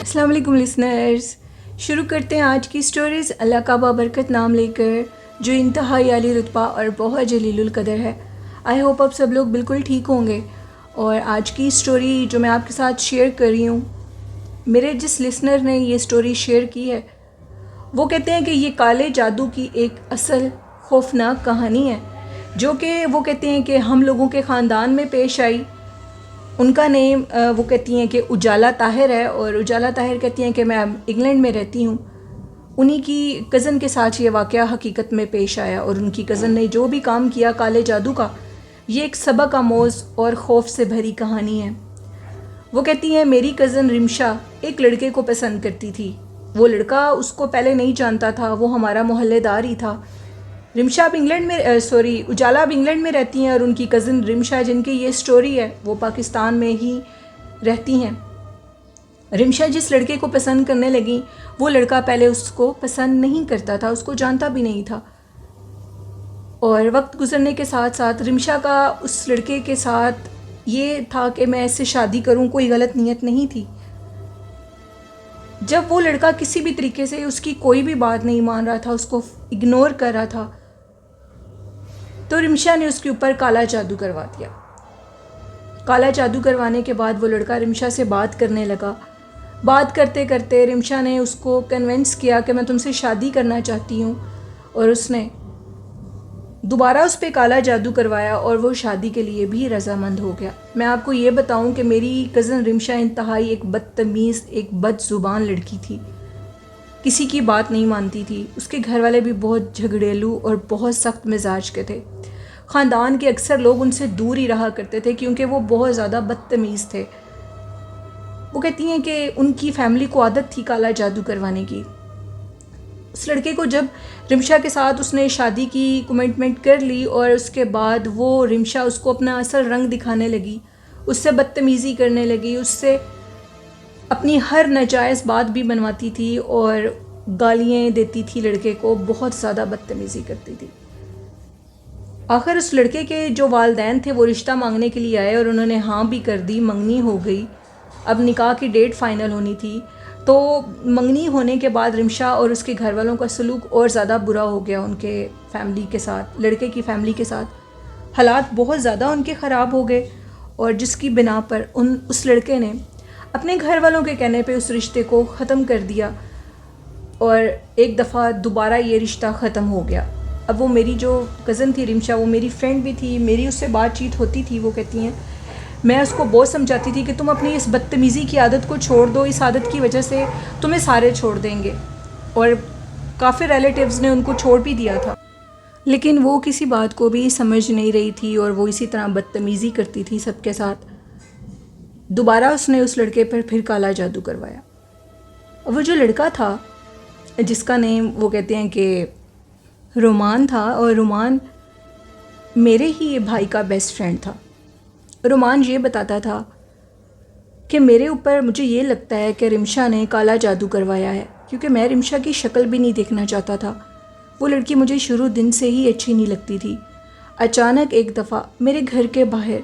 السلام علیکم لسنرز، شروع کرتے ہیں آج کی سٹوریز اللہ کا بابرکت نام لے کر جو انتہائی عالی رتبہ اور بہت جلیل القدر ہے۔ آئی ہوپ آپ سب لوگ بالکل ٹھیک ہوں گے۔ اور آج کی سٹوری جو میں آپ کے ساتھ شیئر کر رہی ہوں، میرے جس لسنر نے یہ سٹوری شیئر کی ہے وہ کہتے ہیں کہ یہ کالے جادو کی ایک اصل خوفناک کہانی ہے جو کہ وہ کہتے ہیں کہ ہم لوگوں کے خاندان میں پیش آئی۔ ان کا نیم وہ کہتی ہیں کہ اجالا طاہر ہے، اور اجالا طاہر کہتی ہیں کہ میں اب انگلینڈ میں رہتی ہوں۔ انہی کی کزن کے ساتھ یہ واقعہ حقیقت میں پیش آیا، اور ان کی کزن نے جو بھی کام کیا کالے جادو کا، یہ ایک سبق آموز اور خوف سے بھری کہانی ہے۔ وہ کہتی ہیں میری کزن رمشا ایک لڑکے کو پسند کرتی تھی۔ وہ لڑکا اس کو پہلے نہیں جانتا تھا، وہ ہمارا محلے دار ہی تھا۔ رمشا اب اجالا اب انگلینڈ میں رہتی ہیں، اور ان کی کزن رمشا جن کی یہ سٹوری ہے وہ پاکستان میں ہی رہتی ہیں۔ رمشا جس لڑکے کو پسند کرنے لگیں، وہ لڑکا پہلے اس کو پسند نہیں کرتا تھا، اس کو جانتا بھی نہیں تھا، اور وقت گزرنے کے ساتھ ساتھ رمشا کا اس لڑکے کے ساتھ یہ تھا کہ میں اس سے شادی کروں، کوئی غلط نیت نہیں تھی۔ جب وہ لڑکا کسی بھی طریقے سے اس کی کوئی بھی بات نہیں مان رہا تھا، اس کو اگنور کر رہا تھا، تو رمشا نے اس کے اوپر کالا جادو کروا دیا۔ کالا جادو کروانے کے بعد وہ لڑکا رمشا سے بات کرنے لگا۔ بات کرتے کرتے رمشا نے اس کو کنونس کیا کہ میں تم سے شادی کرنا چاہتی ہوں، اور اس نے دوبارہ اس پہ کالا جادو کروایا، اور وہ شادی کے لیے بھی رضامند ہو گیا۔ میں آپ کو یہ بتاؤں کہ میری کزن رمشا انتہائی ایک بدتمیز، ایک بد زبان لڑکی تھی، کسی کی بات نہیں مانتی تھی۔ اس کے گھر والے بھی بہت جھگڑیلو اور بہت سخت مزاج کے تھے۔ خاندان کے اکثر لوگ ان سے دور ہی رہا کرتے تھے کیونکہ وہ بہت زیادہ بدتمیز تھے۔ وہ کہتی ہیں کہ ان کی فیملی کو عادت تھی کالا جادو کروانے کی۔ اس لڑکے کو جب رمشا کے ساتھ اس نے شادی کی کمٹمنٹ کر لی، اور اس کے بعد وہ رمشا اس کو اپنا اصل رنگ دکھانے لگی، اس سے بدتمیزی کرنے لگی، اس سے اپنی ہر ناجائز بات بھی بنواتی تھی اور گالیاں دیتی تھی لڑکے کو، بہت زیادہ بدتمیزی کرتی تھی۔ آخر اس لڑکے کے جو والدین تھے وہ رشتہ مانگنے کے لیے آئے، اور انہوں نے ہاں بھی کر دی، منگنی ہو گئی۔ اب نکاح کی ڈیٹ فائنل ہونی تھی، تو منگنی ہونے کے بعد رمشا اور اس کے گھر والوں کا سلوک اور زیادہ برا ہو گیا ان کے فیملی کے ساتھ، لڑکے کی فیملی کے ساتھ۔ حالات بہت زیادہ ان کے خراب ہو گئے، اور جس کی بنا پر اس لڑکے نے اپنے گھر والوں کے کہنے پہ اس رشتے کو ختم کر دیا، اور ایک دفعہ دوبارہ یہ رشتہ ختم ہو گیا۔ اب وہ میری جو کزن تھی رمشا، وہ میری فرینڈ بھی تھی، میری اس سے بات چیت ہوتی تھی۔ وہ کہتی ہیں میں اس کو بہت سمجھاتی تھی کہ تم اپنی اس بدتمیزی کی عادت کو چھوڑ دو، اس عادت کی وجہ سے تمہیں سارے چھوڑ دیں گے، اور کافی ریلیٹیوز نے ان کو چھوڑ بھی دیا تھا، لیکن وہ کسی بات کو بھی سمجھ نہیں رہی تھی، اور وہ اسی طرح بدتمیزی کرتی تھی سب کے ساتھ۔ دوبارہ اس نے اس لڑکے پر پھر کالا جادو کروایا۔ وہ جو لڑکا تھا جس کا نیم وہ کہتے ہیں کہ رومان تھا، اور رومان میرے ہی بھائی کا بیسٹ فرینڈ تھا۔ رومان یہ بتاتا تھا کہ میرے اوپر مجھے یہ لگتا ہے کہ رمشا نے کالا جادو کروایا ہے، کیونکہ میں رمشا کی شکل بھی نہیں دیکھنا چاہتا تھا۔ وہ لڑکی مجھے شروع دن سے ہی اچھی نہیں لگتی تھی۔ اچانک ایک دفعہ میرے گھر کے باہر،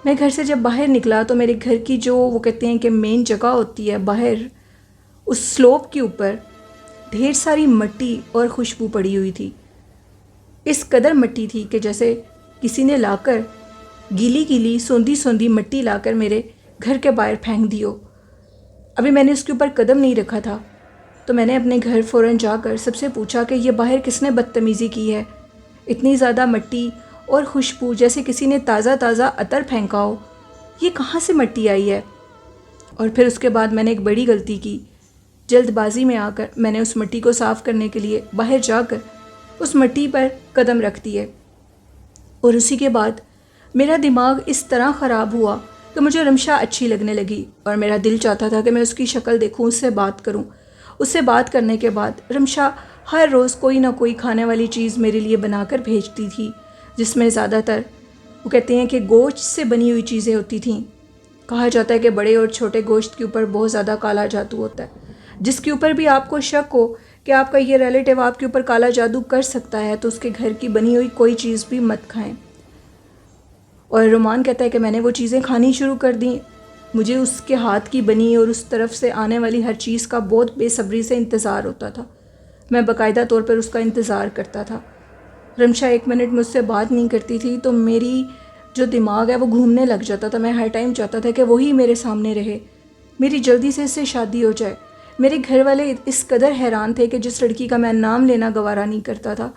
میں گھر سے جب باہر نکلا تو میرے گھر کی جو وہ کہتے ہیں کہ مین جگہ ہوتی ہے باہر، اس سلوپ کے اوپر ڈھیر ساری مٹی اور خوشبو پڑی ہوئی تھی۔ اس قدر مٹی تھی کہ جیسے کسی نے لا کر گیلی گیلی سوندھی سوندھی مٹی لا کر میرے گھر کے باہر پھینک دی ہو۔ ابھی میں نے اس کے اوپر قدم نہیں رکھا تھا، تو میں نے اپنے گھر فوراً جا کر سب سے پوچھا کہ یہ باہر کس نے بدتمیزی کی ہے، اتنی زیادہ مٹی اور خوشبو جیسے کسی نے تازہ تازہ عطر پھینکا ہو، یہ کہاں سے مٹی آئی ہے؟ اور پھر اس کے بعد میں نے ایک بڑی غلطی کی۔ جلد بازی میں آ کر میں نے اس مٹی کو صاف کرنے کے لیے باہر جا کر اس مٹی پر قدم رکھ دیے، اور اسی کے بعد میرا دماغ اس طرح خراب ہوا کہ مجھے رمشا اچھی لگنے لگی، اور میرا دل چاہتا تھا کہ میں اس کی شکل دیکھوں، اس سے بات کروں۔ اس سے بات کرنے کے بعد رمشا ہر روز کوئی نہ کوئی کھانے والی چیز میرے لیے بنا کر بھیجتی تھی، جس میں زیادہ تر وہ کہتے ہیں کہ گوشت سے بنی ہوئی چیزیں ہوتی تھیں۔ کہا جاتا ہے کہ بڑے اور چھوٹے گوشت کے اوپر بہت زیادہ کالا جادو ہوتا ہے۔ جس کے اوپر بھی آپ کو شک ہو کہ آپ کا یہ ریلیٹیو آپ کے اوپر کالا جادو کر سکتا ہے، تو اس کے گھر کی بنی ہوئی کوئی چیز بھی مت کھائیں۔ اور رومان کہتا ہے کہ میں نے وہ چیزیں کھانی شروع کر دیں۔ مجھے اس کے ہاتھ کی بنی اور اس طرف سے آنے والی ہر چیز کا بہت بے صبری سے انتظار ہوتا تھا۔ میں باقاعدہ طور پر اس کا انتظار کرتا تھا۔ رمشا 1 منٹ مجھ سے بات نہیں کرتی تھی تو میری جو دماغ ہے وہ گھومنے لگ جاتا تھا۔ میں ہر ٹائم چاہتا تھا کہ وہی میرے سامنے رہے، میری جلدی سے اس سے شادی ہو جائے۔ میرے گھر والے اس قدر حیران تھے کہ جس لڑکی کا میں نام لینا گوارا نہیں کرتا تھا،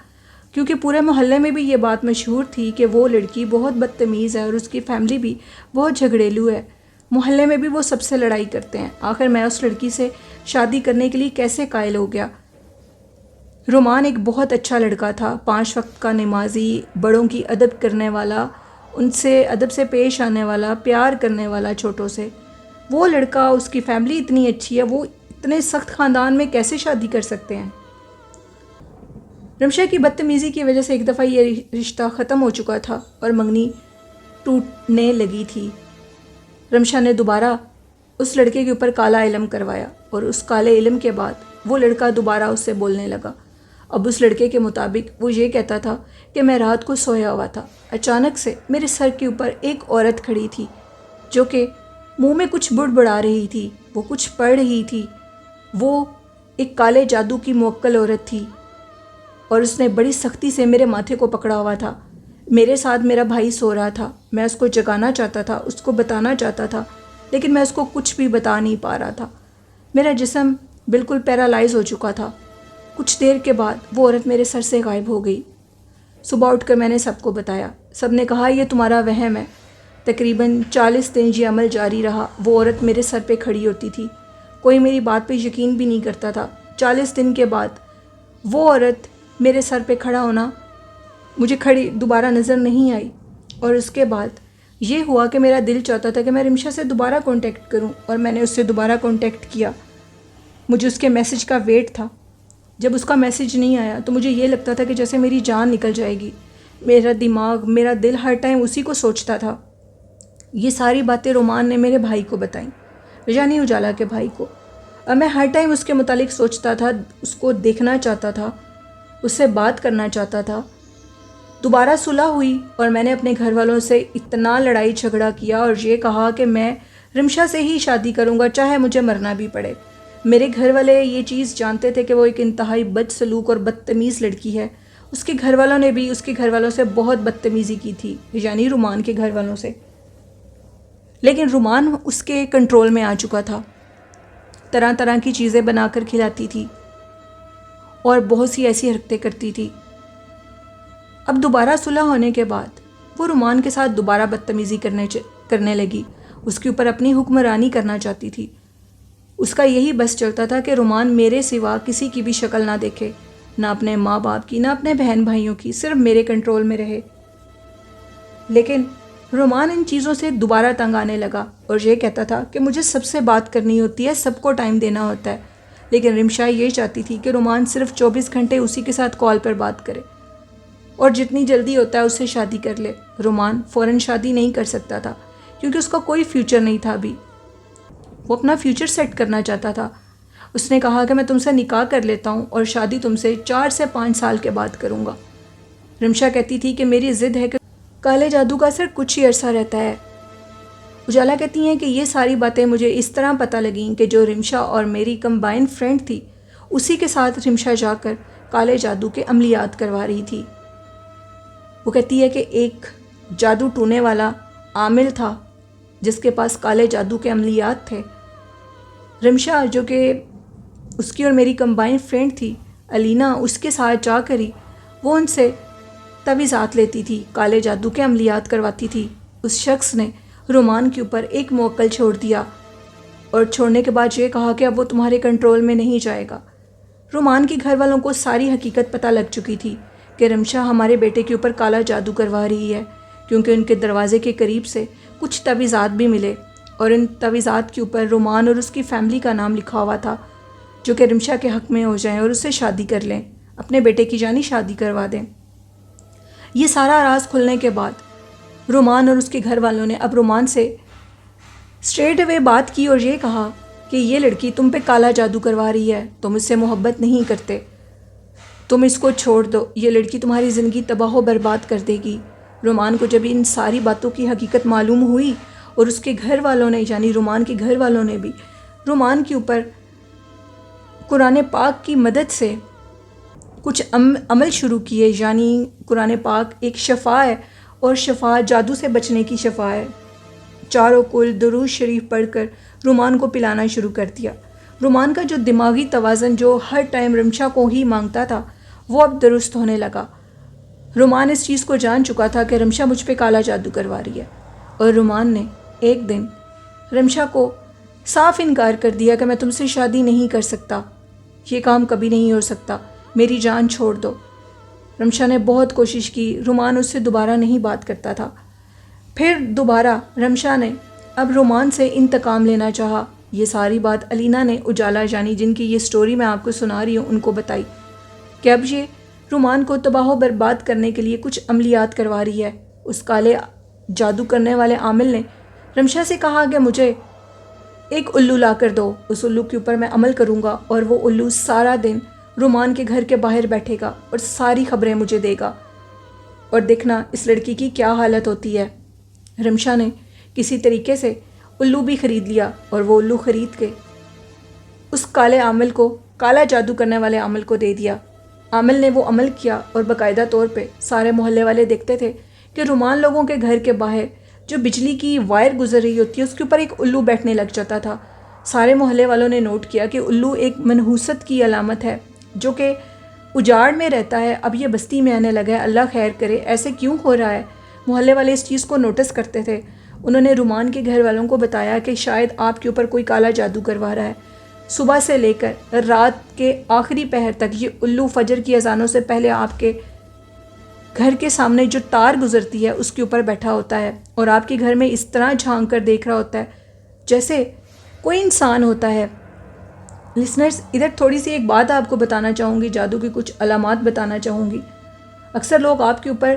کیونکہ پورے محلے میں بھی یہ بات مشہور تھی کہ وہ لڑکی بہت بدتمیز ہے اور اس کی فیملی بھی بہت جھگڑیلو ہے۔ محلے میں بھی وہ سب سے لڑائی کرتے ہیں۔ آخر میں اس لڑکی سے شادی کرنے کے لیے کیسے قائل ہو گیا۔ رومان ایک بہت اچھا لڑکا تھا، 5 وقت کا نمازی، بڑوں کی ادب کرنے والا، ان سے ادب سے پیش آنے والا، پیار کرنے والا چھوٹوں سے۔ وہ لڑکا، اس کی فیملی اتنی اچھی ہے، وہ اتنے سخت خاندان میں کیسے شادی کر سکتے ہیں؟ رمشا کی بدتمیزی کی وجہ سے ایک دفعہ یہ رشتہ ختم ہو چکا تھا اور منگنی ٹوٹنے لگی تھی۔ رمشا نے دوبارہ اس لڑکے کے اوپر کالا علم کروایا اور اس کالے علم کے بعد وہ لڑکا دوبارہ اس سے بولنے لگا۔ اب اس لڑکے کے مطابق وہ یہ کہتا تھا کہ میں رات کو سویا ہوا تھا، اچانک سے میرے سر کے اوپر ایک عورت کھڑی تھی جو کہ منہ میں کچھ بڑبڑا رہی تھی، وہ کچھ پڑھ رہی تھی۔ وہ ایک کالے جادو کی موکل عورت تھی اور اس نے بڑی سختی سے میرے ماتھے کو پکڑا ہوا تھا۔ میرے ساتھ میرا بھائی سو رہا تھا، میں اس کو جگانا چاہتا تھا، اس کو بتانا چاہتا تھا، لیکن میں اس کو کچھ بھی بتا نہیں پا رہا تھا۔ میرا جسم بالکل پیرالائز ہو چکا تھا۔ کچھ دیر کے بعد وہ عورت میرے سر سے غائب ہو گئی۔ صبح اٹھ کر میں نے سب کو بتایا۔ سب نے کہا یہ تمہارا وہم ہے۔ تقریباً 40 دن یہ عمل جاری رہا۔ وہ عورت میرے سر پہ کھڑی ہوتی تھی، کوئی میری بات پہ یقین بھی نہیں کرتا تھا۔ 40 دن کے بعد وہ عورت میرے سر پہ کھڑا ہونا مجھے کھڑی دوبارہ نظر نہیں آئی، اور اس کے بعد یہ ہوا کہ میرا دل چاہتا تھا کہ میں رمشا سے دوبارہ کانٹیکٹ کروں، اور میں نے اس سے دوبارہ کانٹیکٹ کیا۔ مجھے اس کے میسج کا ویٹ تھا۔ جب اس کا میسج نہیں آیا تو مجھے یہ لگتا تھا کہ جیسے میری جان نکل جائے گی۔ میرا دماغ، میرا دل ہر ٹائم اسی کو سوچتا تھا۔ یہ ساری باتیں رومان نے میرے بھائی کو بتائیں، یعنی اجالا کے بھائی کو، اور میں ہر ٹائم اس کے متعلق سوچتا تھا، اس کو دیکھنا چاہتا تھا، اس سے بات کرنا چاہتا تھا۔ دوبارہ صلح ہوئی اور میں نے اپنے گھر والوں سے اتنا لڑائی جھگڑا کیا اور یہ کہا کہ میں رمشا سے ہی شادی کروں گا، چاہے مجھے مرنا بھی پڑے۔ میرے گھر والے یہ چیز جانتے تھے کہ وہ ایک انتہائی بد سلوک اور بدتمیز لڑکی ہے۔ اس کے گھر والوں نے بھی اس کے گھر والوں سے بہت بدتمیزی کی تھی، یعنی رومان کے گھر والوں سے، لیکن رومان اس کے کنٹرول میں آ چکا تھا۔ طرح طرح کی چیزیں بنا کر کھلاتی تھی اور بہت سی ایسی حرکتیں کرتی تھی۔ اب دوبارہ صلح ہونے کے بعد وہ رومان کے ساتھ دوبارہ بدتمیزی کرنے لگی، اس کے اوپر اپنی حکمرانی کرنا چاہتی تھی۔ اس کا یہی بس چلتا تھا کہ رومان میرے سوا کسی کی بھی شکل نہ دیکھے، نہ اپنے ماں باپ کی، نہ اپنے بہن بھائیوں کی، صرف میرے کنٹرول میں رہے۔ لیکن رومان ان چیزوں سے دوبارہ تنگ آنے لگا اور یہ کہتا تھا کہ مجھے سب سے بات کرنی ہوتی ہے، سب کو ٹائم دینا ہوتا ہے۔ لیکن رمشا یہ چاہتی تھی کہ رومان صرف 24 گھنٹے اسی کے ساتھ کال پر بات کرے اور جتنی جلدی ہوتا ہے اس سے شادی کر لے۔ رومان فوراً شادی نہیں کر سکتا تھا کیونکہ اس کا کوئی فیوچر نہیں تھا ابھی۔ وہ اپنا فیوچر سیٹ کرنا چاہتا تھا۔ اس نے کہا کہ میں تم سے نکاح کر لیتا ہوں اور شادی تم سے 4 سے 5 سال کے بعد کروں گا۔ رمشا کہتی تھی کہ میری ضد ہے کہ کالے جادو کا اثر کچھ ہی عرصہ رہتا ہے۔ اجالا کہتی ہیں کہ یہ ساری باتیں مجھے اس طرح پتہ لگیں کہ جو رمشا اور میری کمبائن فرینڈ تھی، اسی کے ساتھ رمشا جا کر کالے جادو کے عملیات کروا رہی تھی۔ وہ کہتی ہے کہ ایک جادو ٹونے والا عامل تھا جس کے پاس کالے جادو کے عملیات تھے۔ رمشا جو کہ اس کی اور میری کمبائن فرینڈ تھی، الینا، اس کے ساتھ جا کر ہی وہ ان سے تعویذات لیتی تھی، کالے جادو کے عملیات کرواتی تھی۔ اس شخص نے رومان کے اوپر ایک موکل چھوڑ دیا اور چھوڑنے کے بعد یہ کہا کہ اب وہ تمہارے کنٹرول میں نہیں جائے گا۔ رومان کے گھر والوں کو ساری حقیقت پتہ لگ چکی تھی کہ رمشا ہمارے بیٹے کے اوپر کالا جادو کروا رہی ہے، کیونکہ ان کے دروازے کے قریب سے کچھ تعویذات بھی ملے اور ان تعویذات کے اوپر رومان اور اس کی فیملی کا نام لکھا ہوا تھا جو کہ رمشا کے حق میں ہو جائیں اور اس سے شادی کر لیں، اپنے بیٹے کی جانی شادی کروا دیں۔ یہ سارا راز کھلنے کے بعد رومان اور اس کے گھر والوں نے اب رومان سے اسٹریٹ اوے بات کی اور یہ کہا کہ یہ لڑکی تم پہ کالا جادو کروا رہی ہے، تم اس سے محبت نہیں کرتے، تم اس کو چھوڑ دو، یہ لڑکی تمہاری زندگی تباہ و برباد کر دے گی۔ رومان کو جب ان ساری باتوں کی حقیقت معلوم ہوئی، اور اس کے گھر والوں نے یعنی رومان کے گھر والوں نے بھی رومان کے اوپر قرآن پاک کی مدد سے کچھ عمل شروع کیے. یعنی قرآن پاک ایک شفا ہے اور شفا جادو سے بچنے کی شفا ہے. چاروں کل درود شریف پڑھ کر رومان کو پلانا شروع کر دیا. رومان کا جو دماغی توازن جو ہر ٹائم رمشا کو ہی مانگتا تھا وہ اب درست ہونے لگا. رومان اس چیز کو جان چکا تھا کہ رمشا مجھ پہ کالا جادو کروا رہی ہے، اور رومان نے ایک دن رمشا کو صاف انکار کر دیا کہ میں تم سے شادی نہیں کر سکتا، یہ کام کبھی نہیں ہو سکتا، میری جان چھوڑ دو. رمشا نے بہت کوشش کی، رومان اس سے دوبارہ نہیں بات کرتا تھا. پھر دوبارہ رمشا نے اب رومان سے انتقام لینا چاہا. یہ ساری بات علینا نے اجالا یعنی جن کی یہ سٹوری میں آپ کو سنا رہی ہوں ان کو بتائی کہ اب یہ رومان کو تباہ و برباد کرنے کے لیے کچھ عملیات کروا رہی ہے. اس کالے جادو کرنے والے عامل نے رمشا سے کہا کہ مجھے ایک الو لا کر دو، اس الو کے اوپر میں عمل کروں گا اور وہ الو سارا دن رومان کے گھر کے باہر بیٹھے گا اور ساری خبریں مجھے دے گا، اور دیکھنا اس لڑکی کی کیا حالت ہوتی ہے. رمشا نے کسی طریقے سے الو بھی خرید لیا اور وہ الو خرید کے اس کالے عامل کو، کالا جادو کرنے والے عامل کو دے دیا. عامل نے وہ عمل کیا اور باقاعدہ طور پہ سارے محلے والے دیکھتے تھے کہ رومان لوگوں کے گھر کے باہر جو بجلی کی وائر گزر رہی ہوتی ہے اس کے اوپر ایک الو بیٹھنے لگ جاتا تھا. سارے محلے والوں نے نوٹ کیا کہ الو ایک منحوست کی علامت ہے جو کہ اجاڑ میں رہتا ہے، اب یہ بستی میں آنے لگا ہے، اللہ خیر کرے، ایسے کیوں ہو رہا ہے. محلے والے اس چیز کو نوٹس کرتے تھے. انہوں نے رومان کے گھر والوں کو بتایا کہ شاید آپ کے اوپر کوئی کالا جادو کروا رہا ہے. صبح سے لے کر رات کے آخری پہر تک یہ الو فجر کی اذانوں سے پہلے آپ کے گھر کے سامنے جو تار گزرتی ہے اس کے اوپر بیٹھا ہوتا ہے اور آپ کے گھر میں اس طرح جھانک کر دیکھ رہا ہوتا ہے جیسے کوئی انسان ہوتا ہے. لسنرز، ادھر تھوڑی سی ایک بات آپ کو بتانا چاہوں گی، جادو کی کچھ علامات بتانا چاہوں گی. اکثر لوگ آپ کے اوپر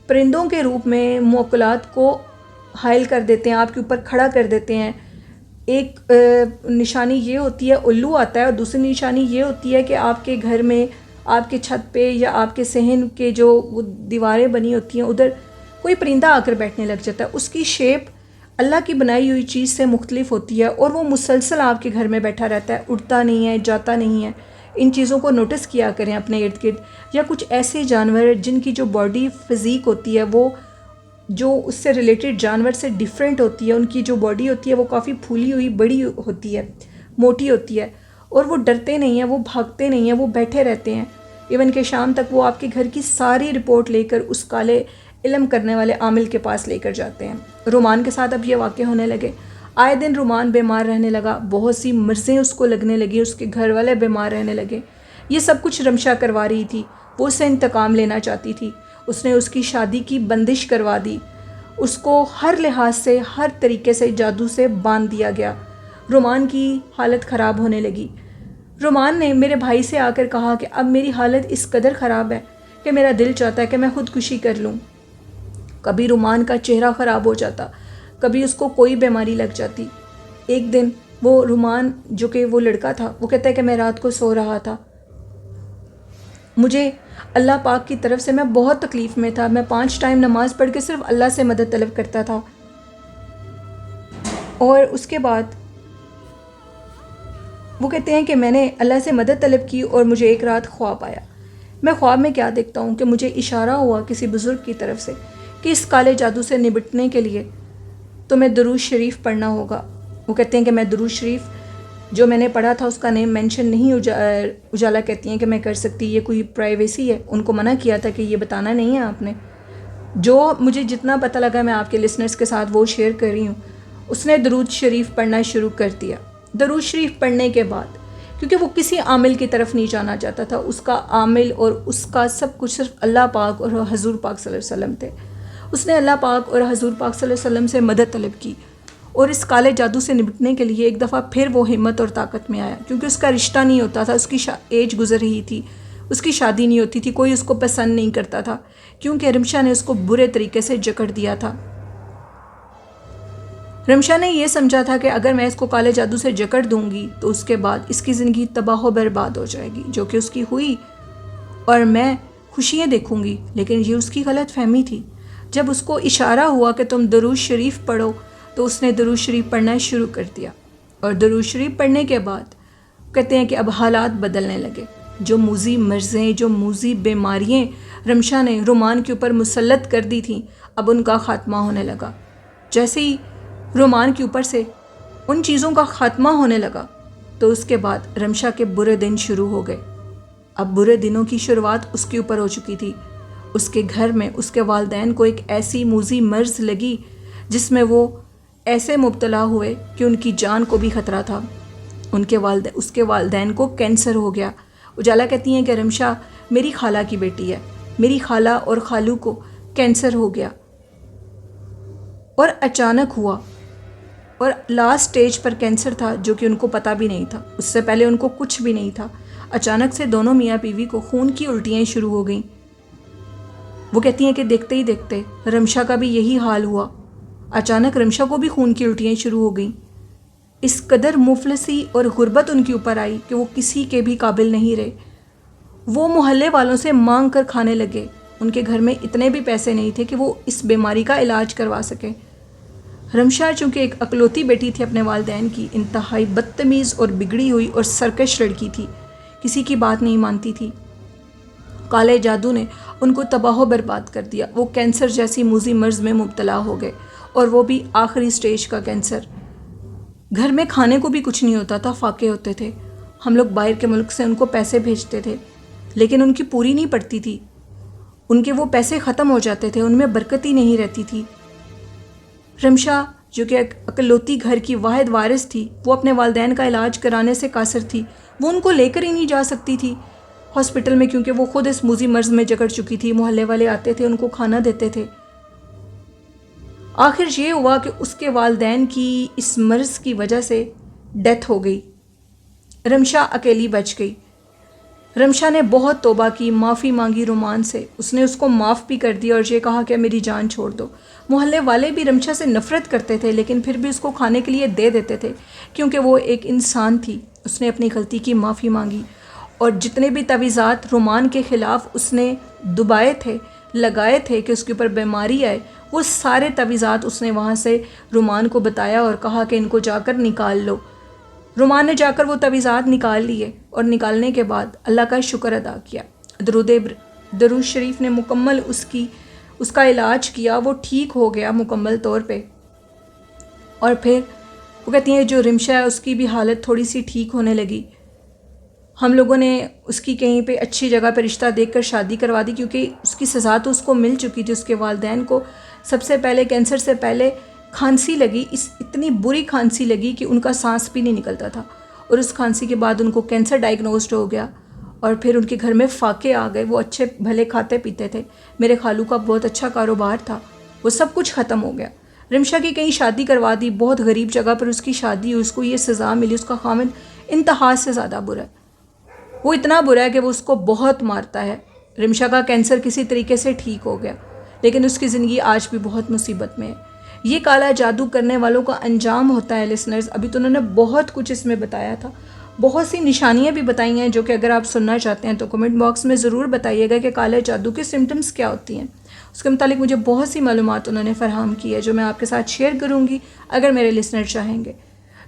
پرندوں کے روپ میں موکلات کو حائل کر دیتے ہیں، آپ کے اوپر کھڑا کر دیتے ہیں. ایک نشانی یہ ہوتی ہے الو آتا ہے، اور دوسری نشانی یہ ہوتی ہے کہ آپ کے گھر میں، آپ کے چھت پہ یا آپ کے صحن کے جو دیواریں بنی ہوتی ہیں ادھر کوئی پرندہ آ کر بیٹھنے لگ جاتا ہے. اس کی شیپ اللہ کی بنائی ہوئی چیز سے مختلف ہوتی ہے اور وہ مسلسل آپ کے گھر میں بیٹھا رہتا ہے، اڑتا نہیں ہے، جاتا نہیں ہے. ان چیزوں کو نوٹس کیا کریں اپنے ارد گرد. یا کچھ ایسے جانور جن کی جو باڈی فزیک ہوتی ہے وہ جو اس سے ریلیٹڈ جانور سے ڈیفرنٹ ہوتی ہے، ان کی جو باڈی ہوتی ہے وہ کافی پھولی ہوئی بڑی ہوتی ہے، موٹی ہوتی ہے، اور وہ ڈرتے نہیں ہیں، وہ بھاگتے نہیں ہیں، وہ بیٹھے رہتے ہیں. ایون کہ شام تک وہ آپ کے گھر کی ساری رپورٹ لے کر اس کالے علم کرنے والے عامل کے پاس لے کر جاتے ہیں. رومان کے ساتھ اب یہ واقع ہونے لگے. آئے دن رومان بیمار رہنے لگا، بہت سی مرضیں اس کو لگنے لگی، اس کے گھر والے بیمار رہنے لگے. یہ سب کچھ رمشا کروا رہی تھی، وہ اس سے انتقام لینا چاہتی تھی. اس نے اس کی شادی کی بندش کروا دی، اس کو ہر لحاظ سے، ہر طریقے سے جادو سے باندھ دیا گیا. رومان کی حالت خراب ہونے لگی. رومان نے میرے بھائی سے آ کر کہا کہ اب میری حالت اس قدر خراب ہے کہ میرا دل چاہتا ہے کہ میں خودکشی کر لوں. کبھی رومان کا چہرہ خراب ہو جاتا، کبھی اس کو کوئی بیماری لگ جاتی. ایک دن وہ رومان جو کہ وہ لڑکا تھا وہ کہتا ہے کہ میں رات کو سو رہا تھا، مجھے اللہ پاک کی طرف سے میں بہت تکلیف میں تھا، میں 5 ٹائم نماز پڑھ کے صرف اللہ سے مدد طلب کرتا تھا. اور اس کے بعد وہ کہتے ہیں کہ میں نے اللہ سے مدد طلب کی اور مجھے ایک رات خواب آیا. میں خواب میں کیا دیکھتا ہوں کہ مجھے اشارہ ہوا کسی بزرگ کی طرف سے کہ اس کالے جادو سے نبٹنے کے لیے تمہیں درود شریف پڑھنا ہوگا. وہ کہتے ہیں کہ میں درود شریف جو میں نے پڑھا تھا اس کا نیم مینشن نہیں، اجالا کہتی ہیں کہ میں کر سکتی، یہ کوئی پرائیویسی ہے. ان کو منع کیا تھا کہ یہ بتانا نہیں ہے آپ نے. جو مجھے جتنا پتہ لگا میں آپ کے لسنرز کے ساتھ وہ شیئر کر رہی ہوں. اس نے درود شریف پڑھنا شروع کر دیا. درود شریف پڑھنے کے بعد کیونکہ وہ کسی عامل کی طرف نہیں جانا چاہتا تھا، اس کا عامل اور اس کا سب کچھ صرف اللہ پاک اور حضور پاک صلی اللہ علیہ وسلم تھے. اس نے اللہ پاک اور حضور پاک صلی اللہ علیہ وسلم سے مدد طلب کی اور اس کالے جادو سے نمٹنے کے لیے ایک دفعہ پھر وہ ہمت اور طاقت میں آیا. کیونکہ اس کا رشتہ نہیں ہوتا تھا، اس کی ایج گزر رہی تھی، اس کی شادی نہیں ہوتی تھی، کوئی اس کو پسند نہیں کرتا تھا کیونکہ رمشا نے اس کو برے طریقے سے جکڑ دیا تھا. رمشا نے یہ سمجھا تھا کہ اگر میں اس کو کالے جادو سے جکڑ دوں گی تو اس کے بعد اس کی زندگی تباہ و برباد ہو جائے گی، جو کہ اس کی ہوئی، اور میں خوشیاں دیکھوں گی. لیکن یہ اس کی غلط فہمی تھی. جب اس کو اشارہ ہوا کہ تم درود شریف پڑھو تو اس نے درود شریف پڑھنا شروع کر دیا، اور درود شریف پڑھنے کے بعد کہتے ہیں کہ اب حالات بدلنے لگے. جو موذی مرضیں، جو موذی بیماریاں رمشا نے رومان کے اوپر مسلط کر دی تھیں، اب ان کا خاتمہ ہونے لگا. جیسے ہی رومان کے اوپر سے ان چیزوں کا خاتمہ ہونے لگا تو اس کے بعد رمشا کے برے دن شروع ہو گئے. اب برے دنوں کی شروعات اس کے اوپر ہو چکی تھی. اس کے گھر میں اس کے والدین کو ایک ایسی موذی مرض لگی جس میں وہ ایسے مبتلا ہوئے کہ ان کی جان کو بھی خطرہ تھا. اس کے والدین کو کینسر ہو گیا. اجالا کہتی ہیں کہ رمشا میری خالہ کی بیٹی ہے، میری خالہ اور خالو کو کینسر ہو گیا اور اچانک ہوا، اور لاسٹ سٹیج پر کینسر تھا جو کہ ان کو پتہ بھی نہیں تھا. اس سے پہلے ان کو کچھ بھی نہیں تھا. اچانک سے دونوں میاں بیوی کو خون کی الٹیاں شروع ہو گئیں. وہ کہتی ہیں کہ دیکھتے ہی دیکھتے رمشا کا بھی یہی حال ہوا. اچانک رمشا کو بھی خون کی الٹیاں شروع ہو گئیں. اس قدر مفلسی اور غربت ان کے اوپر آئی کہ وہ کسی کے بھی قابل نہیں رہے. وہ محلے والوں سے مانگ کر کھانے لگے. ان کے گھر میں اتنے بھی پیسے نہیں تھے کہ وہ اس بیماری کا علاج کروا سکیں. رمشا چونکہ ایک اکلوتی بیٹی تھی اپنے والدین کی، انتہائی بدتمیز اور بگڑی ہوئی اور سرکش لڑکی تھی، کسی کی بات نہیں مانتی تھی. کالے جادو نے ان کو تباہ و برباد کر دیا. وہ کینسر جیسی موذی مرض میں مبتلا ہو گئے، اور وہ بھی آخری سٹیج کا کینسر. گھر میں کھانے کو بھی کچھ نہیں ہوتا تھا، فاقے ہوتے تھے. ہم لوگ باہر کے ملک سے ان کو پیسے بھیجتے تھے لیکن ان کی پوری نہیں پڑتی تھی. ان کے وہ پیسے ختم ہو جاتے تھے، ان میں برکت ہی نہیں رہتی تھی. رمشا جو کہ اکلوتی گھر کی واحد وارث تھی، وہ اپنے والدین کا علاج کرانے سے قاصر تھی. وہ ان کو لے کر ہی نہیں جا سکتی تھی ہاسپٹل میں، کیونکہ وہ خود اس موذی مرض میں جکڑ چکی تھی. محلے والے آتے تھے، ان کو کھانا دیتے تھے. آخر یہ ہوا کہ اس کے والدین کی اس مرض کی وجہ سے ڈیتھ ہو گئی. رمشا اکیلی بچ گئی. رمشا نے بہت توبہ کی، معافی مانگی رومان سے. اس نے اس کو معاف بھی کر دیا اور یہ کہا کہ میری جان چھوڑ دو. محلے والے بھی رمشا سے نفرت کرتے تھے لیکن پھر بھی اس کو کھانے کے لیے دے دیتے تھے کیونکہ وہ ایک انسان تھی. اس نے اپنی غلطی کی معافی مانگی، اور جتنے بھی تعویذات رومان کے خلاف اس نے دبائے تھے، لگائے تھے کہ اس کے اوپر بیماری آئے، وہ سارے تعویذات اس نے وہاں سے رومان کو بتایا اور کہا کہ ان کو جا کر نکال لو. رومان نے جا کر وہ تعویذات نکال لیے، اور نکالنے کے بعد اللہ کا شکر ادا کیا. درود شریف نے مکمل اس کا علاج کیا. وہ ٹھیک ہو گیا مکمل طور پہ. اور پھر وہ کہتی ہیں جو رمشا ہے اس کی بھی حالت تھوڑی سی ٹھیک ہونے لگی. ہم لوگوں نے اس کی کہیں پہ اچھی جگہ پہ رشتہ دیکھ کر شادی کروا دی، کیونکہ اس کی سزا تو اس کو مل چکی تھی. اس کے والدین کو سب سے پہلے کینسر سے پہلے کھانسی لگی، اتنی بری کھانسی لگی کہ ان کا سانس بھی نہیں نکلتا تھا، اور اس کھانسی کے بعد ان کو کینسر ڈائگنوزڈ ہو گیا. اور پھر ان کے گھر میں فاقے آ گئے. وہ اچھے بھلے کھاتے پیتے تھے، میرے خالو کا بہت اچھا کاروبار تھا، وہ سب کچھ ختم ہو گیا. رمشا کی کہیں شادی کروا دی، بہت غریب جگہ پر اس کی شادی ہوئی، اس کو یہ سزا ملی. اس کا خامد انتہا سے زیادہ برا ہے. وہ اتنا برا ہے کہ وہ اس کو بہت مارتا ہے. رمشا کا کینسر کسی طریقے سے ٹھیک ہو گیا لیکن اس کی زندگی آج بھی بہت مصیبت میں ہے. یہ کالا جادو کرنے والوں کا انجام ہوتا ہے لسنرز. ابھی تو انہوں نے بہت کچھ اس میں بتایا تھا، بہت سی نشانیاں بھی بتائی ہیں جو کہ اگر آپ سننا چاہتے ہیں تو کمنٹ باکس میں ضرور بتائیے گا کہ کالے جادو کے سمٹمز کیا ہوتی ہیں. اس کے متعلق مجھے بہت سی معلومات انہوں نے فراہم کی ہے جو میں آپ کے ساتھ شیئر کروں گی اگر میرے لسنر چاہیں گے.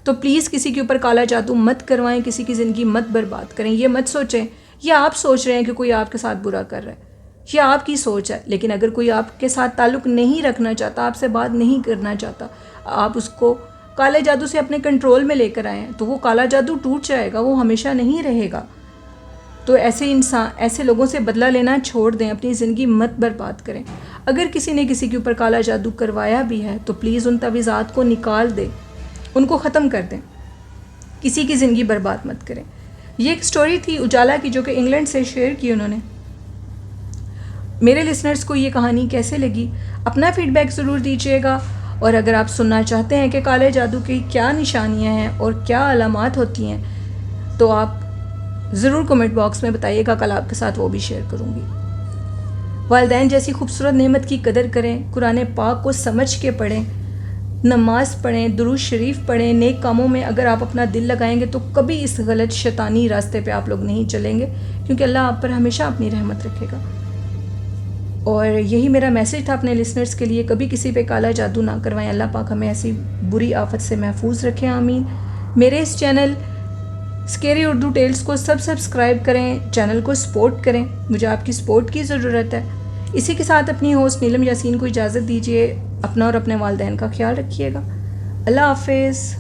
تو پلیز کسی کے اوپر کالا جادو مت کروائیں، کسی کی زندگی مت برباد کریں. یہ مت سوچیں یہ آپ سوچ رہے ہیں کہ کوئی آپ کے ساتھ برا کر رہا ہے، یہ آپ کی سوچ ہے. لیکن اگر کوئی آپ کے ساتھ تعلق نہیں رکھنا چاہتا، آپ سے بات نہیں کرنا چاہتا، آپ اس کو کالے جادو سے اپنے کنٹرول میں لے کر آئیں تو وہ کالا جادو ٹوٹ جائے گا، وہ ہمیشہ نہیں رہے گا. تو ایسے لوگوں سے بدلہ لینا چھوڑ دیں، اپنی زندگی مت برباد کریں. اگر کسی نے کسی کے اوپر کالا جادو کروایا بھی ہے تو پلیز ان تعویذات کو نکال دیں، ان کو ختم کر دیں، کسی کی زندگی برباد مت کریں. یہ ایک سٹوری تھی اجالا کی جو کہ انگلینڈ سے شیئر کی انہوں نے. میرے لسنرز کو یہ کہانی کیسے لگی اپنا فیڈ بیک ضرور دیجیے گا. اور اگر آپ سننا چاہتے ہیں کہ کالے جادو کی کیا نشانیاں ہیں اور کیا علامات ہوتی ہیں تو آپ ضرور کمنٹ باکس میں بتائیے گا، کل آپ کے ساتھ وہ بھی شیئر کروں گی. والدین جیسی خوبصورت نعمت کی قدر کریں، قرآن پاک کو سمجھ کے پڑھیں، نماز پڑھیں، درود شریف پڑھیں. نیک کاموں میں اگر آپ اپنا دل لگائیں گے تو کبھی اس غلط شیطانی راستے پہ آپ لوگ نہیں چلیں گے، کیونکہ اللہ آپ پر ہمیشہ اپنی رحمت رکھے گا. اور یہی میرا میسیج تھا اپنے لسنرز کے لیے، کبھی کسی پہ کالا جادو نہ کروائیں، اللہ پاک ہمیں ایسی بری آفت سے محفوظ رکھیں، آمین۔ میرے اس چینل اسکیری اردو ٹیلز کو سبسکرائب کریں، چینل کو سپورٹ کریں، مجھے آپ کی سپورٹ کی ضرورت ہے۔ اسی کے ساتھ اپنی ہوسٹ نیلم یاسین کو اجازت دیجیے، اپنا اور اپنے والدین کا خیال رکھیے گا۔ اللہ حافظ۔